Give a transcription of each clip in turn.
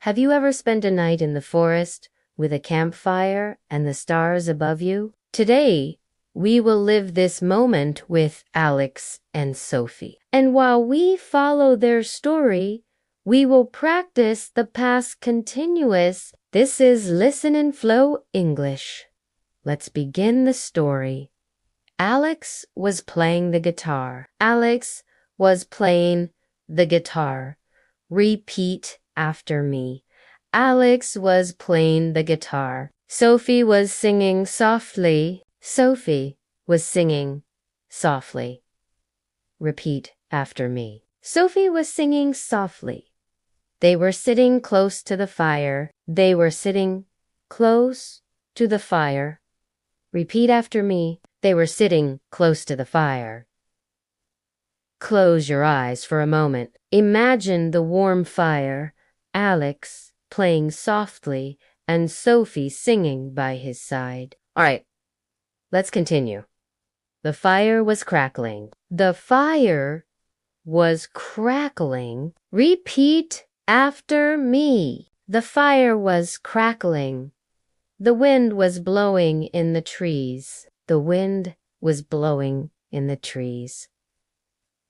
Have you ever spent a night in the forest with a campfire and the stars above you? Today, we will live this moment with Alex and Sophie. And while we follow their story, we will practice the past continuous. This is Listen and Flow English. Let's begin the story. Alex was playing the guitar. Alex was playing the guitar. Repeat after me. Alex was playing the guitar. Sophie was singing softly. Sophie was singing softly. Repeat after me. Sophie was singing softly. They were sitting close to the fire. They were sitting close to the fire. Repeat after me. They were sitting close to the fire. Close your eyes for a moment. Imagine the warm fire, Alex playing softly, and Sophie singing by his side. All right, let's continue. The fire was crackling. The fire was crackling. Repeat after me. The fire was crackling. The wind was blowing in the trees. The wind was blowing in the trees.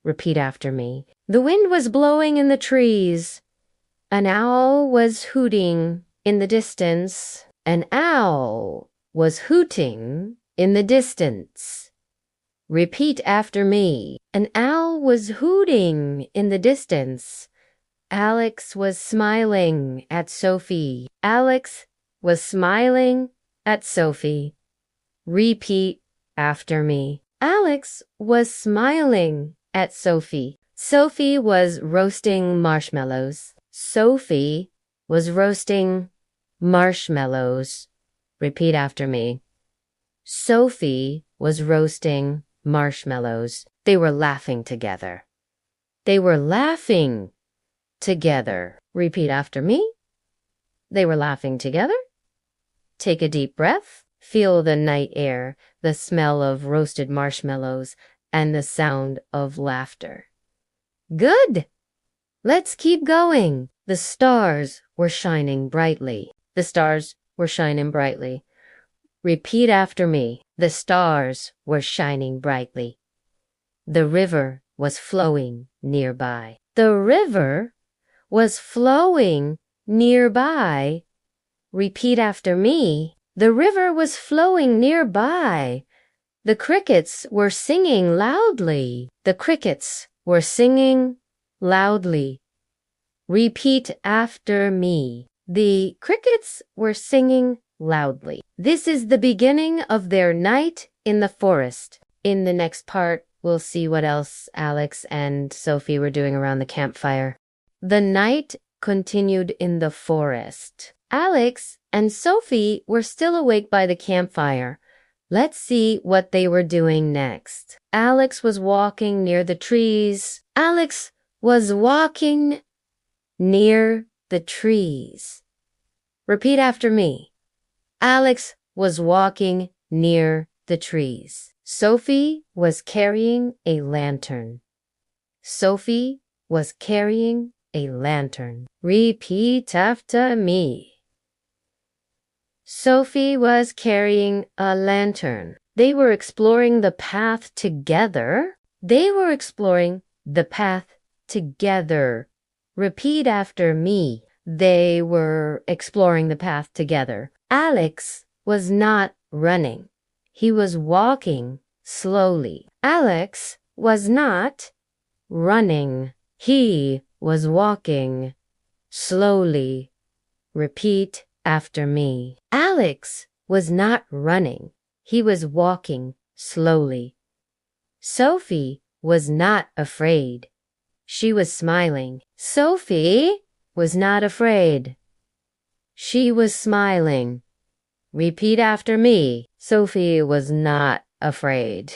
Repeat after me. The wind was blowing in the trees. An owl was hooting in the distance. An owl was hooting in the distance. Repeat after me. An owl was hooting in the distance. Alex was smiling at Sophie. Alex was smiling at Sophie. Repeat after me. Alex was smiling at Sophie. Sophie was roasting marshmallows. Sophie was roasting marshmallows. Repeat after me. Sophie was roasting marshmallows. They were laughing together. They were laughing together. Repeat after me. They were laughing together. Take a deep breath. Feel the night air, the smell of roasted marshmallows, and the sound of laughter. Good! Let's keep going. The stars were shining brightly. The stars were shining brightly. Repeat after me. The stars were shining brightly. The river was flowing nearby. The river was flowing nearby. Repeat after me. The river was flowing nearby. The crickets were singing loudly. The crickets were singing loudly. Repeat after me. The crickets were singing loudly. This is the beginning of their night in the forest. In the next part, we'll see what else Alex and Sophie were doing around the campfire. The night continued in the forest. Alex and Sophie were still awake by the campfire. Let's see what they were doing next. Alex was walking near the trees. Alex was walking near the trees. Repeat after me. Alex was walking near the trees. Sophie was carrying a lantern. Sophie was carrying a lantern. Repeat after me. Sophie was carrying a lantern. They were exploring the path together. They were exploring the path together. Repeat after me. They were exploring the path together. Alex was not running. He was walking slowly. Alex was not running. He was walking slowly. Repeat after me. Alex was not running. He was walking slowly. Sophie was not afraid. She was smiling. Sophie was not afraid. She was smiling. Repeat after me. Sophie was not afraid.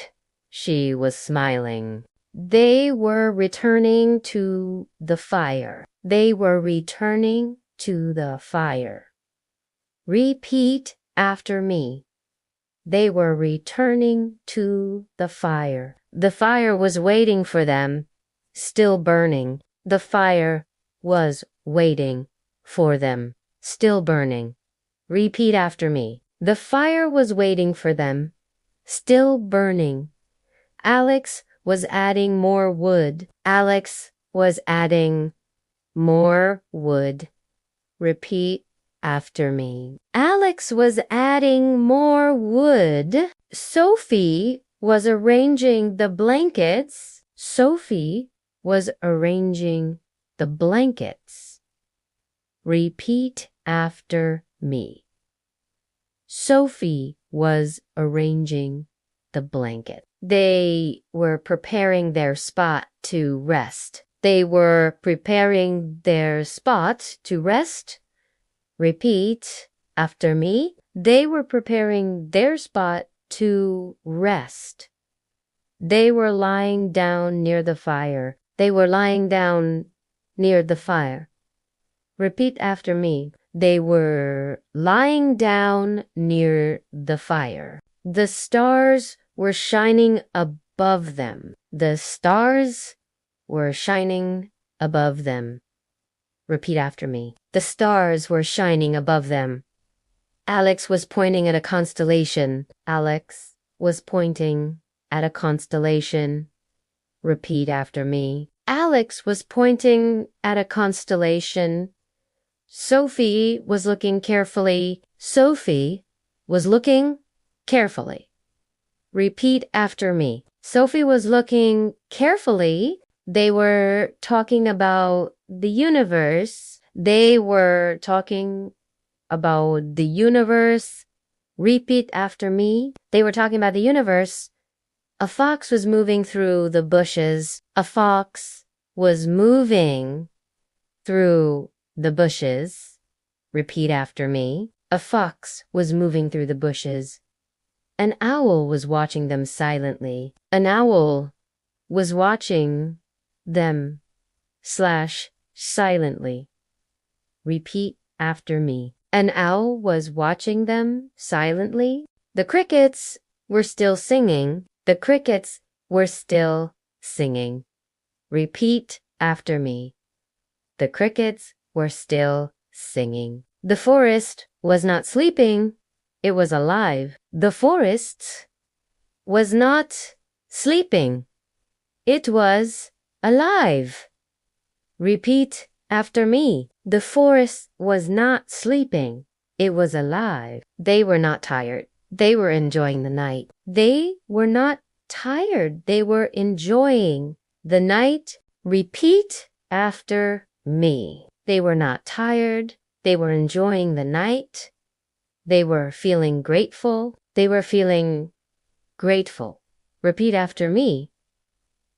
She was smiling. They were returning to the fire. They were returning to the fire. Repeat after me. They were returning to the fire. The fire was waiting for them, still burning. The fire was waiting for them, still burning. Repeat after me. The fire was waiting for them, still burning. Alex was adding more wood. Alex was adding more wood. Repeat after me. Alex was adding more wood. Sophie was arranging the blankets. Sophie was arranging the blankets. Repeat after me. Sophie was arranging the blanket. They were preparing their spot to rest. They were preparing their spot to rest. Repeat after me. They were preparing their spot to rest. They were lying down near the fire. They were lying down near the fire. Repeat after me. They were lying down near the fire. The stars were shining above them. The stars were shining above them. Repeat after me. The stars were shining above them. Alex was pointing at a constellation. Alex was pointing at a constellation. Repeat after me. Alex was pointing at a constellation. Sophie was looking carefully. Sophie was looking carefully. Repeat after me. Sophie was looking carefully. They were talking about the universe. They were talking about the universe. Repeat after me. They were talking about the universe. A fox was moving through the bushes. A fox was moving through the bushes. Repeat after me. A fox was moving through the bushes. An owl was watching them silently. An owl was watching them silently. Repeat after me. An owl was watching them silently. The crickets were still singing. The crickets were still singing. Repeat after me. The crickets were still singing. The forest was not sleeping. It was alive. The forest was not sleeping. It was alive. Repeat after me. The forest was not sleeping. It was alive. They were not tired. They were enjoying the night. They were not tired. They were enjoying the night. Repeat after me. They were not tired. They were enjoying the night. They were feeling grateful. They were feeling grateful. Repeat after me.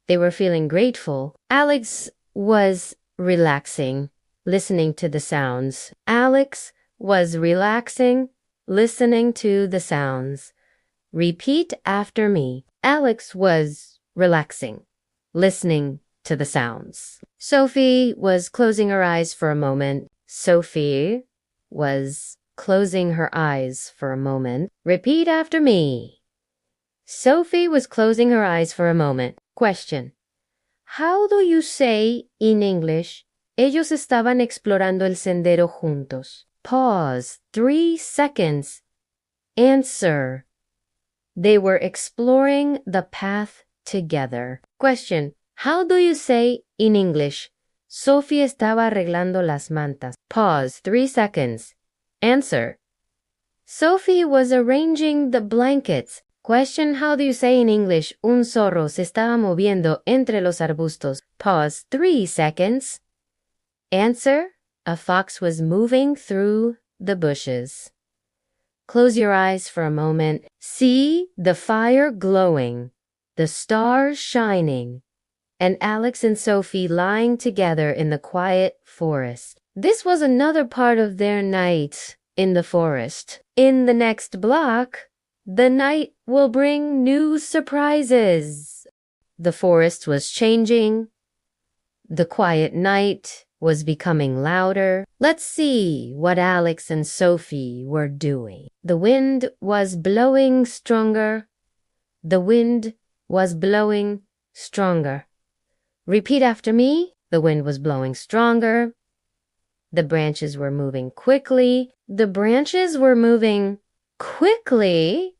They were feeling grateful. Alex was relaxing, listening to the sounds. Alex was relaxing, listening to the sounds. Repeat after me. Alex was relaxing, listening to the sounds. Sophie was closing her eyes for a moment. Sophie was closing her eyes for a moment. Repeat after me. Sophie was closing her eyes for a moment. Question. How do you say in English, ellos estaban explorando el sendero juntos? Pause. 3 seconds. Answer. They were exploring the path together. Question. How do you say in English, Sophie estaba arreglando las mantas? Pause. 3 seconds. Answer. Sophie was arranging the blankets. Question. How do you say in English, un zorro se estaba moviendo entre los arbustos? Pause. 3 seconds. Answer. A fox was moving through the bushes. Close your eyes for a moment. See the fire glowing, the stars shining, and Alex and Sophie lying together in the quiet forest. This was another part of their night in the forest. In the next block, the night will bring new surprises. The forest was changing. The quiet night was becoming louder. Let's see what Alex and Sophie were doing. The wind was blowing stronger. The wind was blowing stronger. Repeat after me. The wind was blowing stronger. The branches were moving quickly. The branches were moving quickly.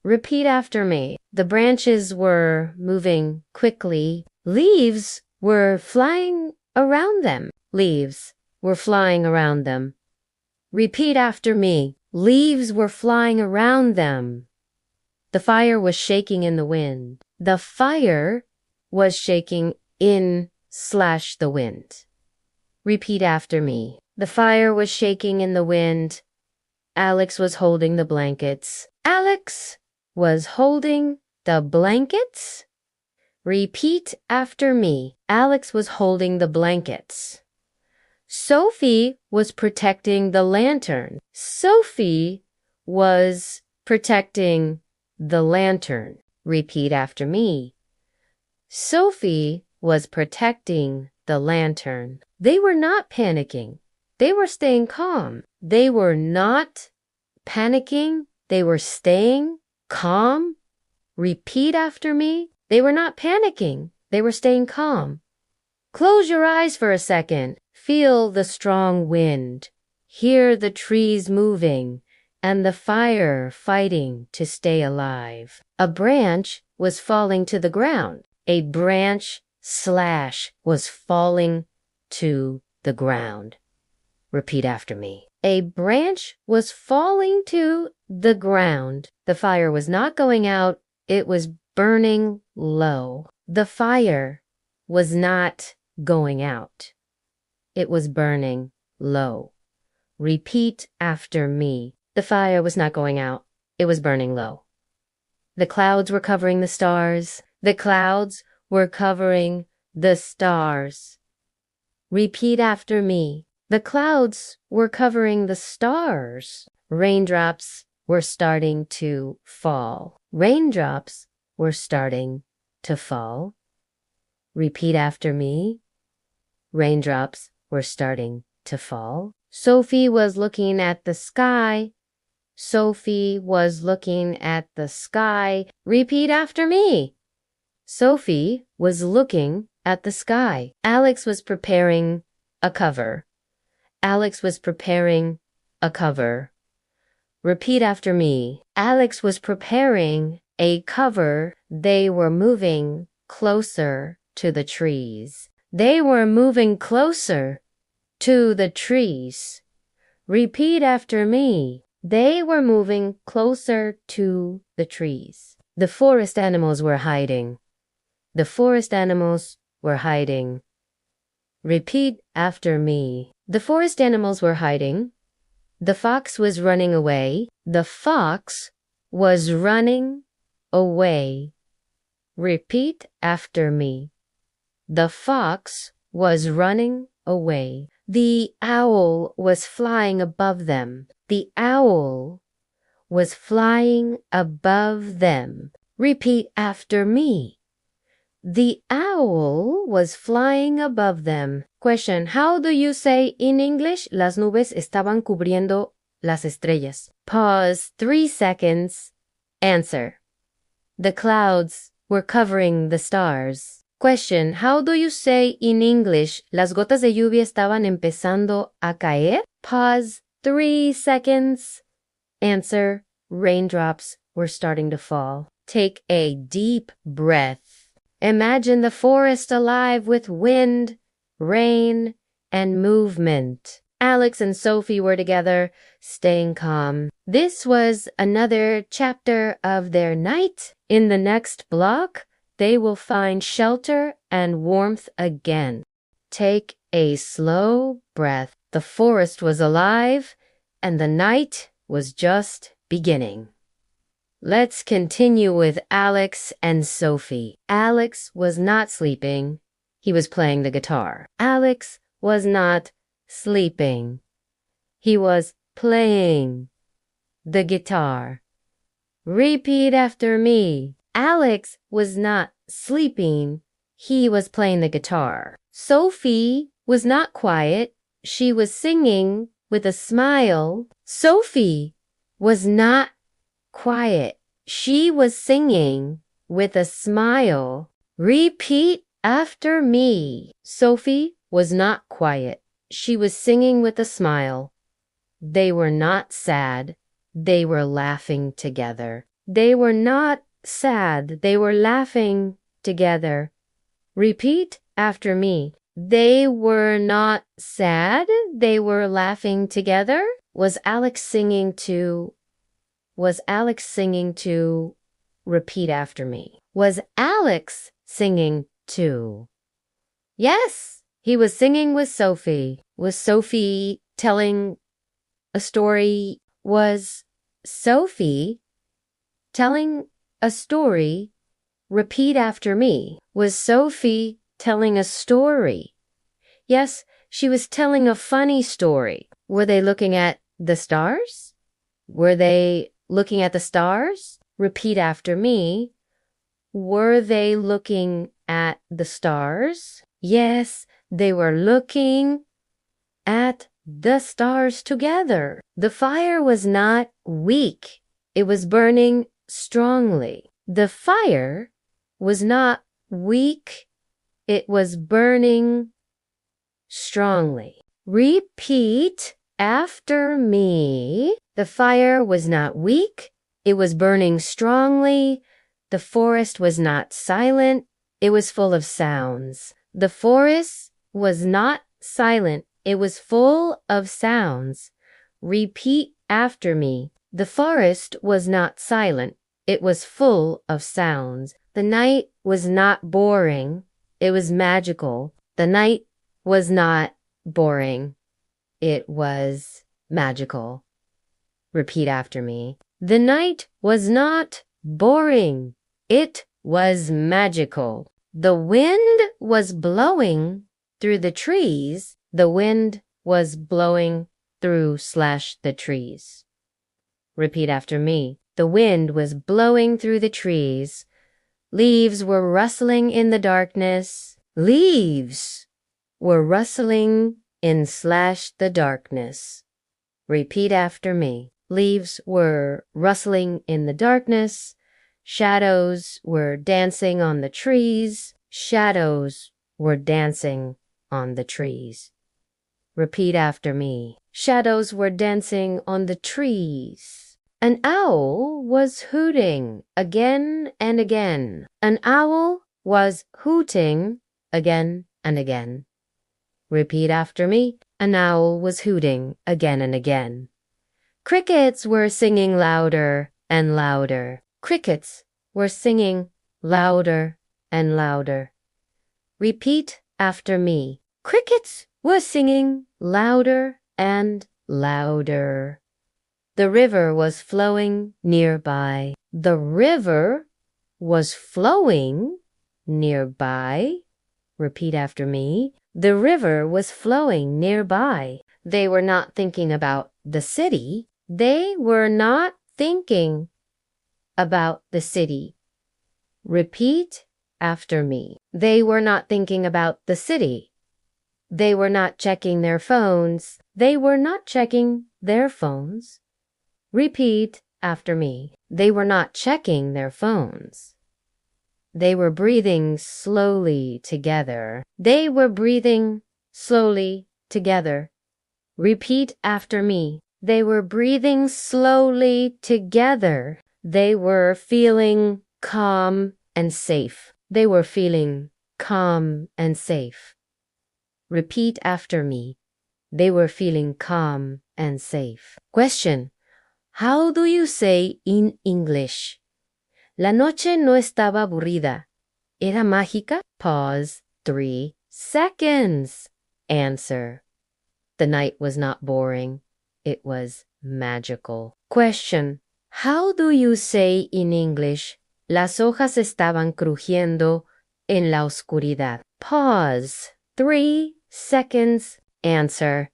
Repeat after me. The branches were moving quickly. Leaves were flying around them. Leaves were flying around them. Repeat after me. Leaves were flying around them. The fire was shaking in the wind. The fire was shaking in/the wind. Repeat after me. The fire was shaking in the wind. Alex was holding the blankets. Alex was holding the blankets. Repeat after me. Alex was holding the blankets. Sophie was protecting the lantern. Sophie was protecting the lantern. Repeat after me. Sophie was protecting the lantern. They were not panicking. They were staying calm. They were not panicking. They were staying calm. Repeat after me. They were not panicking. They were staying calm. Close your eyes for a second. Feel the strong wind. Hear the trees moving and the fire fighting to stay alive. A branch was falling to the ground. A branch was falling to the ground. Repeat after me. A branch was falling to the ground. The fire was not going out. It was burning low. The fire was not going out. It was burning low. Repeat after me. The fire was not going out. It was burning low. The clouds were covering the stars. The clouds were covering the stars. Repeat after me. The clouds were covering the stars. Raindrops were starting to fall. Raindrops were starting to fall. Repeat after me. Raindrops were starting to fall. Sophie was looking at the sky. Sophie was looking at the sky. Repeat after me. Sophie was looking at the sky. Alex was preparing a cover. Alex was preparing a cover. Repeat after me. Alex was preparing a cover. They were moving closer to the trees. They were moving closer to the trees. Repeat after me. They were moving closer to the trees. The forest animals were hiding. The forest animals were hiding. Repeat after me. The forest animals were hiding. The fox was running away. The fox was running away. Repeat after me. The fox was running away. The owl was flying above them. The owl was flying above them. Repeat after me. The owl was flying above them. Question: how do you say in English las nubes estaban cubriendo las estrellas? Pause 3 seconds. Answer: the clouds were covering the stars. Question: how do you say in English las gotas de lluvia estaban empezando a caer? Pause 3 seconds. Answer: raindrops were starting to fall. Take a deep breath. Imagine the forest alive with wind, rain, and movement. Alex and Sophie were together, staying calm. This was another chapter of their night. In the next block, they will find shelter and warmth again. Take a slow breath. The forest was alive, and the night was just beginning. Let's continue with Alex and Sophie. Alex was not sleeping. He was playing the guitar. Alex was not sleeping. He was playing the guitar. Repeat after me. Alex was not sleeping. He was playing the guitar. Sophie was not quiet. She was singing with a smile. Sophie was not quiet. She was singing with a smile. Repeat after me. Sophie was not quiet. she was singing with a smile. They were not sad. They were laughing together. They were not sad. They were laughing together. Repeat after me. They were not sad. They were laughing together. Was Alex singing to? Repeat after me. Was Alex singing to? Yes, he was singing with Sophie. Was Sophie telling a story? Was Sophie telling a story? Repeat after me. Was Sophie telling a story? Yes, she was telling a funny story. Were they looking at the stars? Were they looking at the stars? Repeat after me. Were they looking at the stars? Yes, they were looking at the stars together. The fire was not weak. It was burning strongly. The fire was not weak. It was burning strongly. Repeat after me. The fire was not weak. It was burning strongly. The forest was not silent. It was full of sounds. The forest was not silent. It was full of sounds. Repeat after me. The forest was not silent. It was full of sounds. The night was not boring. It was magical. The night was not boring. It was magical. Repeat after me. The night was not boring. It was magical. The wind was blowing through the trees. The wind was blowing through / the trees. Repeat after me. The wind was blowing through the trees. Leaves were rustling in the darkness. Leaves were rustling in / the darkness. Repeat after me. Leaves were rustling in the darkness. Shadows were dancing on the trees. Shadows were dancing on the trees. Repeat after me. Shadows were dancing on the trees. An owl was hooting again and again. An owl was hooting again and again. Repeat after me. An owl was hooting again and again. Crickets were singing louder and louder. Crickets were singing louder and louder. Repeat after me. Crickets were singing louder and louder. The river was flowing nearby. The river was flowing nearby. Repeat after me. The river was flowing nearby. They were not thinking about the city. They were not thinking about the city. Repeat after me. They were not thinking about the city. They were not checking their phones. They were not checking their phones. Repeat after me. They were not checking their phones. They were breathing slowly together. They were breathing slowly together. Repeat after me. They were breathing slowly together. They were feeling calm and safe. They were feeling calm and safe. Repeat after me. They were feeling calm and safe. Question. How do you say in English? La noche no estaba aburrida. ¿Era mágica? Pause 3 seconds. Answer. The night was not boring. It was magical. Question. How do you say in English? Las hojas estaban crujiendo en la oscuridad. Pause 3 seconds. Answer.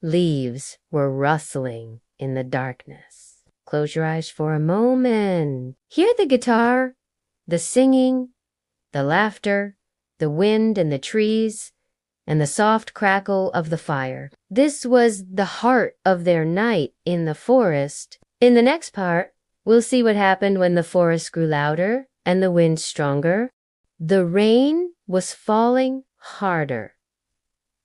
Leaves were rustling in the darkness. Close your eyes for a moment. Hear the guitar, the singing, the laughter, the wind and the trees, and the soft crackle of the fire. This was the heart of their night in the forest. In the next part, we'll see what happened when the forest grew louder and the wind stronger. The rain was falling harder.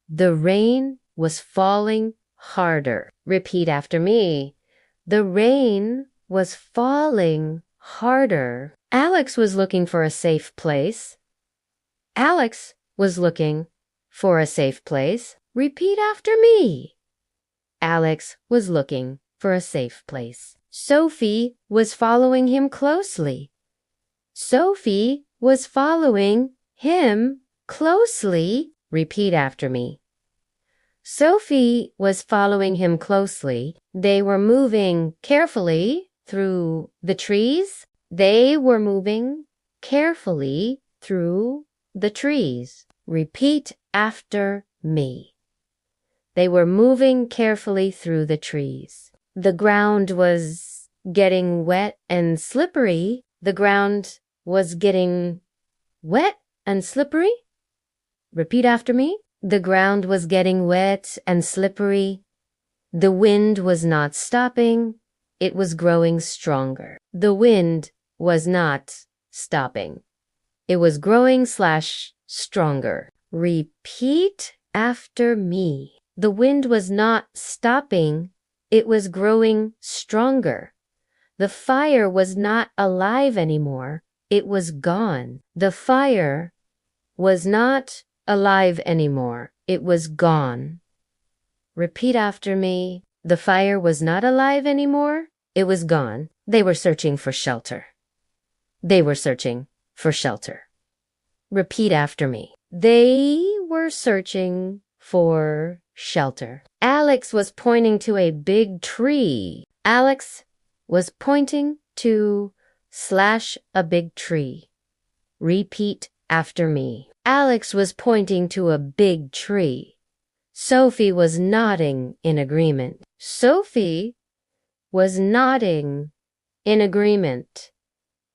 The rain was falling harder. Repeat after me. The rain was falling harder. Alex was looking for a safe place. Alex was looking for a safe place. Repeat after me. Alex was looking for a safe place. Sophie was following him closely. Sophie was following him closely. Repeat after me. Sophie was following him closely. They were moving carefully through the trees. They were moving carefully through the trees. Repeat after me. They were moving carefully through the trees. The ground was getting wet and slippery. The ground was getting wet and slippery. Repeat after me. The ground was getting wet and slippery. The wind was not stopping. It was growing stronger. The wind was not stopping. It was growing / stronger. Repeat after me. The wind was not stopping. It was growing stronger. The fire was not alive anymore. It was gone. The fire was not alive anymore. It was gone. Repeat after me. The fire was not alive anymore. It was gone. They were searching for shelter. They were searching for shelter. Repeat after me. They were searching for shelter. Alex was pointing to a big tree. Alex was pointing to / a big tree. Repeat after me. Alex was pointing to a big tree. Sophie was nodding in agreement. Sophie was nodding in agreement.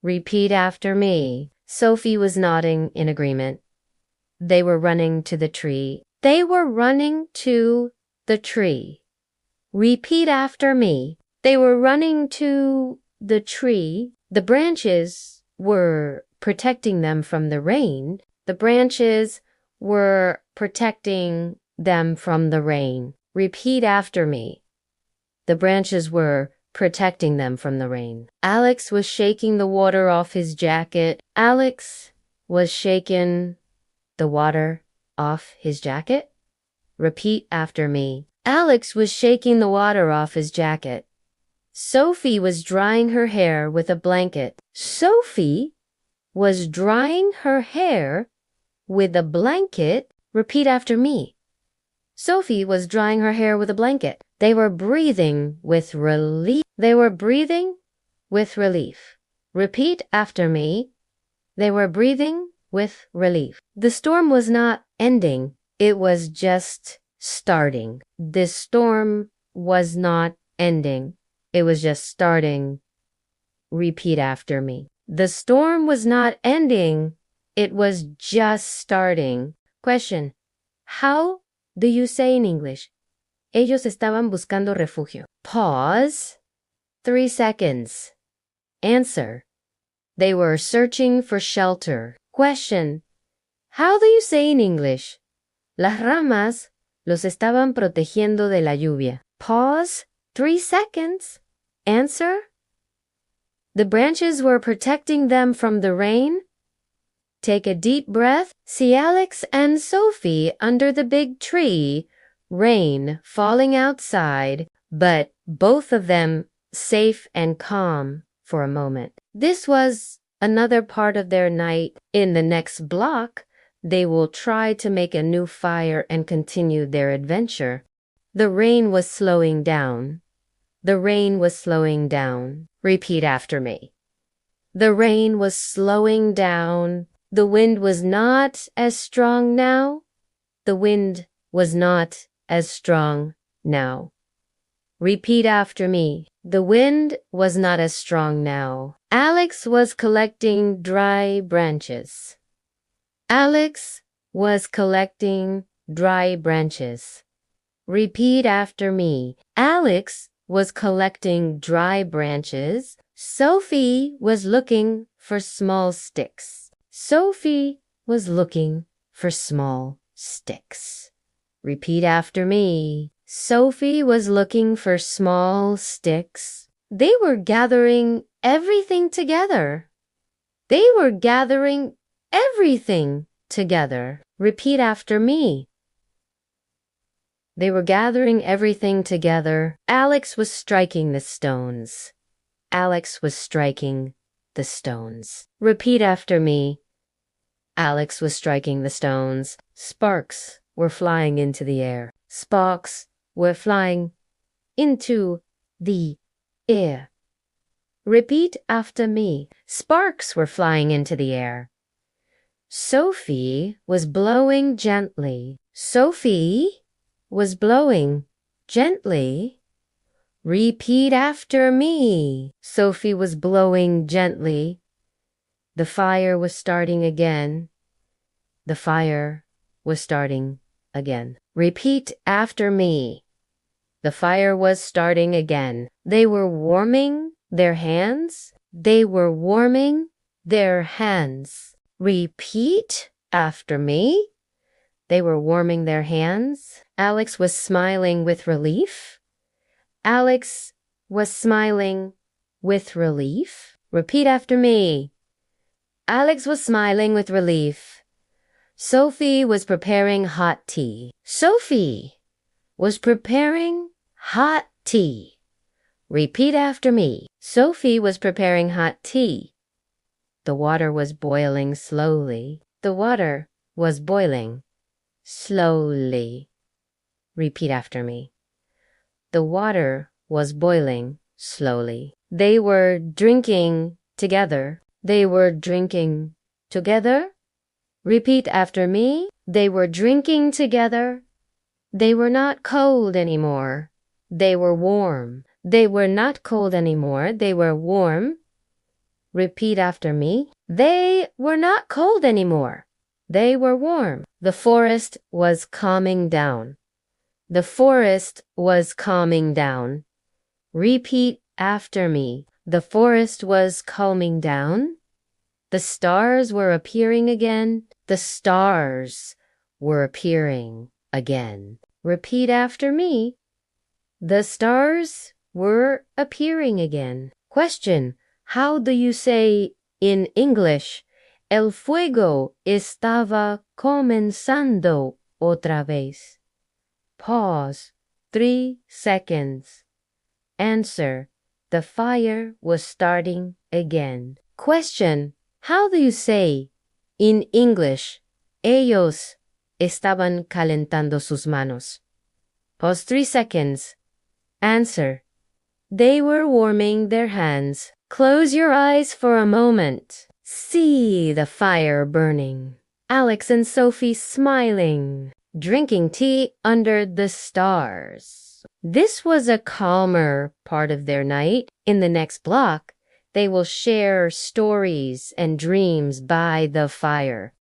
Repeat after me. Sophie was nodding in agreement. They were running to the tree. They were running to the tree. Repeat after me. They were running to the tree. The branches were protecting them from the rain. The branches were protecting them from the rain. Repeat after me. The branches were protecting them from the rain. Alex was shaking the water off his jacket. Alex was shaking the water off his jacket. Repeat after me. Alex was shaking the water off his jacket. Sophie was drying her hair with a blanket. Sophie was drying her hair with a blanket. Repeat after me. Sophie was drying her hair with a blanket. They were breathing with relief. They were breathing with relief. Repeat after me. They were breathing with relief. The storm was not ending. It was just starting. This storm was not ending. It was just starting. Repeat after me. The storm was not ending. It was just starting. Question. How do you say in English? Ellos estaban buscando refugio. Pause. 3 seconds. Answer. They were searching for shelter. Question. How do you say in English? Las ramas los estaban protegiendo de la lluvia. Pause. 3 seconds. Answer. The branches were protecting them from the rain. Take a deep breath. See Alex and Sophie under the big tree. Rain falling outside, but both of them safe and calm for a moment. This was another part of their night. In the next block, they will try to make a new fire and continue their adventure. The rain was slowing down. The rain was slowing down. Repeat after me. The rain was slowing down. The wind was not as strong now. The wind was not as strong now. Repeat after me. The wind was not as strong now. Alex was collecting dry branches. Alex was collecting dry branches. Repeat after me. Alex was collecting dry branches. Sophie was looking for small sticks. Sophie was looking for small sticks. Repeat after me. Sophie was looking for small sticks. They were gathering everything together. They were gathering everything together. Repeat after me. They were gathering everything together. Alex was striking the stones. Alex was striking the stones. Repeat after me. Alex was striking the stones. Sparks were flying into the air. Sparks were flying into the air. Repeat after me. Sparks were flying into the air. Sophie was blowing gently. Sophie was blowing gently. Repeat after me. Sophie was blowing gently. The fire was starting again. The fire was starting again. Repeat after me. The fire was starting again. They were warming their hands. They were warming their hands. Repeat after me. They were warming their hands. Alex was smiling with relief. Alex was smiling with relief. Repeat after me. Alex was smiling with relief. Sophie was preparing hot tea. Sophie was preparing hot tea. Repeat after me. Sophie was preparing hot tea. The water was boiling slowly. The water was boiling slowly. Repeat after me. The water was boiling slowly. They were drinking together. They were drinking together. Repeat after me. They were drinking together. They were not cold anymore. They were warm. They were not cold anymore. They were warm. Repeat after me. They were not cold anymore. They were warm. The forest was calming down. The forest was calming down. Repeat after me. The forest was calming down. The stars were appearing again. The stars were appearing again. Repeat after me. The stars were appearing again. Question. How do you say in English, el fuego estaba comenzando otra vez? Pause. 3 seconds. Answer. The fire was starting again. Question. How do you say in English, ellos estaban calentando sus manos? Pause 3 seconds. Answer. They were warming their hands. Close your eyes for a moment. See the fire burning. Alex and Sophie smiling, drinking tea under the stars. This was a calmer part of their night. In the next block, they will share stories and dreams by the fire.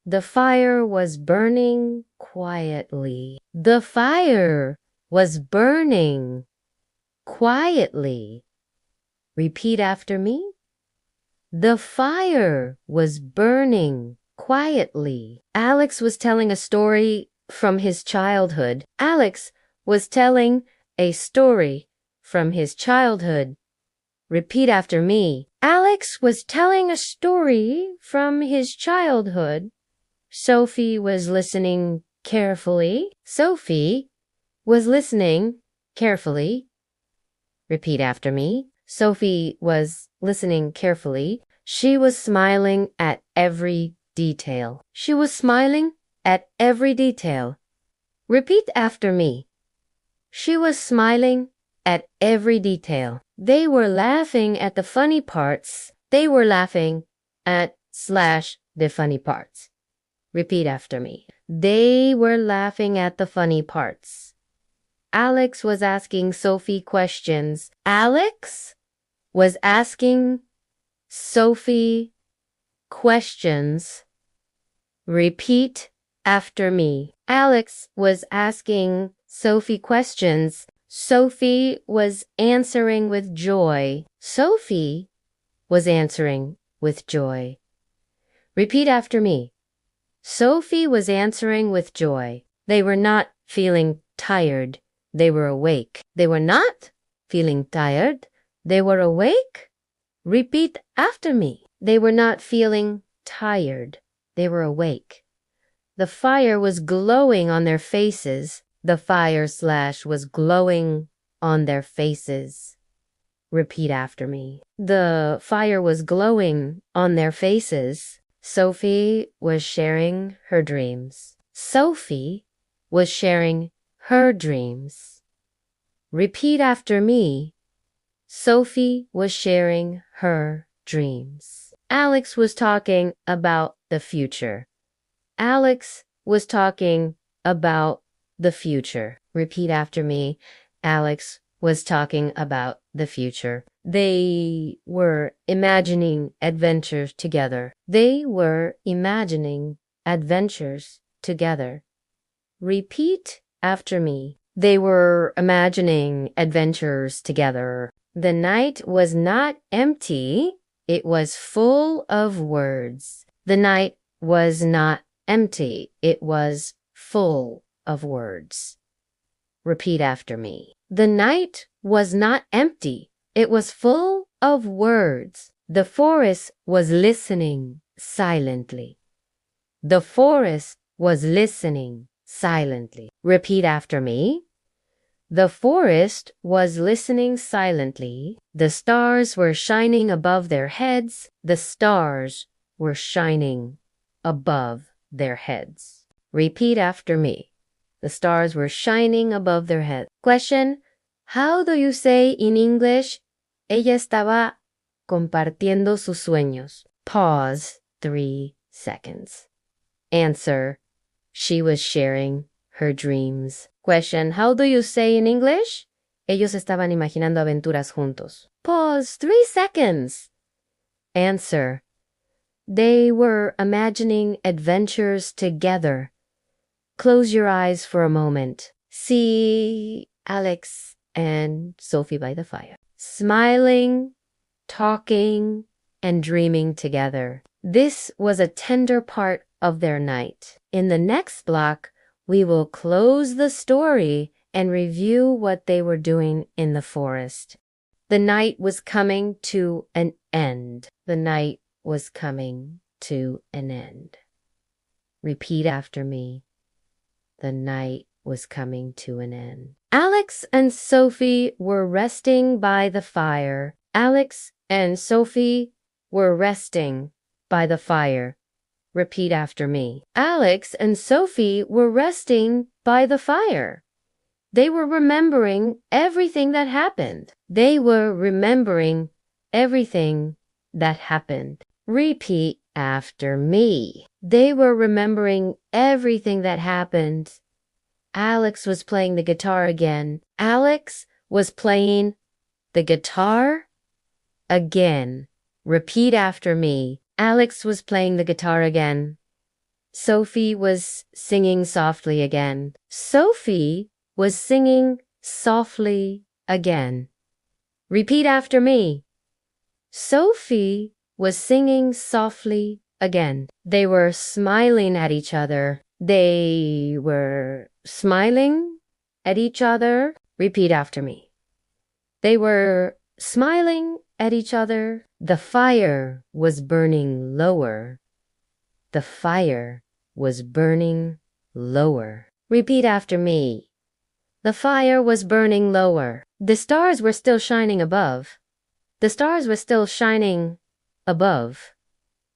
The fire was burning quietly. The fire was burning quietly. Repeat after me. The fire was burning quietly. Alex was telling a story from his childhood. Alex was telling a story from his childhood. Repeat after me. Alex was telling a story from his childhood. Sophie was listening carefully. Sophie was listening carefully. Repeat after me. Sophie was listening carefully. She was smiling at every detail. She was smiling at every detail. Repeat after me. She was smiling at every detail. They were laughing at the funny parts. They were laughing at the funny parts. Repeat after me. They were laughing at the funny parts. Alex was asking Sophie questions. Alex was asking Sophie questions. Repeat after me. Alex was asking Sophie questions. Sophie was answering with joy. Sophie was answering with joy. Repeat after me. Sophie was answering with joy. They were not feeling tired. They were awake. They were not feeling tired. They were awake. Repeat after me. They were not feeling tired. They were awake. The fire was glowing on their faces. The fire / was glowing on their faces. Repeat after me. The fire was glowing on their faces. Sophie was sharing her dreams. Sophie was sharing her dreams. Repeat after me. Sophie was sharing her dreams. Alex was talking about the future. Alex was talking about the future. Repeat after me. Alex was talking about the future. They were imagining adventures together. They were imagining adventures together. Repeat after me. They were imagining adventures together. The night was not empty. It was full of words. The night was not empty. It was full of words. Repeat after me. The night was not empty. It was full of words. The forest was listening silently. The forest was listening silently. Repeat after me. The forest was listening silently. The stars were shining above their heads. The stars were shining above their heads. Repeat after me. The stars were shining above their heads. Question: how do you say in English, ella estaba compartiendo sus sueños? Pause 3 seconds. Answer: she was sharing her dreams. Question: how do you say in English? Ellos estaban imaginando aventuras juntos. Pause 3 seconds. Answer: they were imagining adventures together. Close your eyes for a moment. See Alex and Sophie by the fire, smiling, talking, and dreaming together. This was a tender part of their night. In the next block, we will close the story and review what they were doing in the forest. The night was coming to an end. The night was coming to an end. Repeat after me. The night was coming to an end. Alex and Sophie were resting by the fire. Alex and Sophie were resting by the fire. Repeat after me. Alex and Sophie were resting by the fire. They were remembering everything that happened. They were remembering everything that happened. Repeat after me. They were remembering everything that happened. Alex was playing the guitar again. Alex was playing the guitar again. Repeat after me. Alex was playing the guitar again. Sophie was singing softly again. Sophie was singing softly again. Repeat after me. Sophie was singing softly again. They were smiling at each other. They were smiling at each other. Repeat after me. They were smiling at each other. The fire was burning lower. The fire was burning lower. Repeat after me. The fire was burning lower. The stars were still shining above. The stars were still shining above.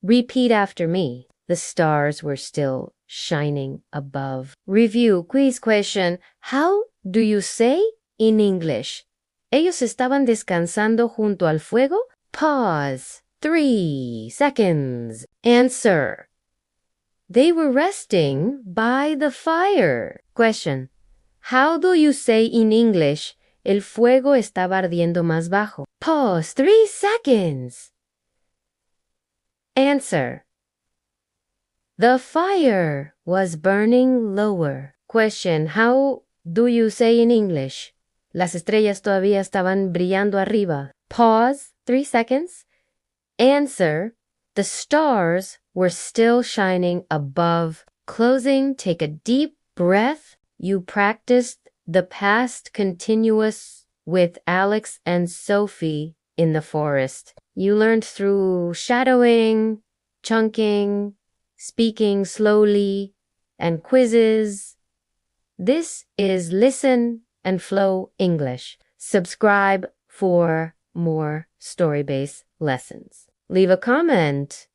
Repeat after me. The stars were still shining above. Review quiz question. How do you say in English? Ellos estaban descansando junto al fuego. Pause 3 seconds. Answer: they were resting by the fire. Question: how do you say in English, el fuego estaba ardiendo más bajo? Pause 3 seconds. Answer: the fire was burning lower. Question: how do you say in English, las estrellas todavía estaban brillando arriba? Pause 3 seconds. Answer: the stars were still shining above. Closing, take a deep breath. You practiced the past continuous with Alex and Sophie in the forest. You learned through shadowing, chunking, speaking slowly, and quizzes. This is Listen and Flow English. Subscribe for more story-based lessons. Leave a comment.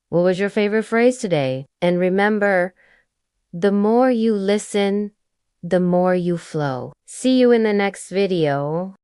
What was your favorite phrase today? And remember, the more you listen, the more you flow. See you in the next video.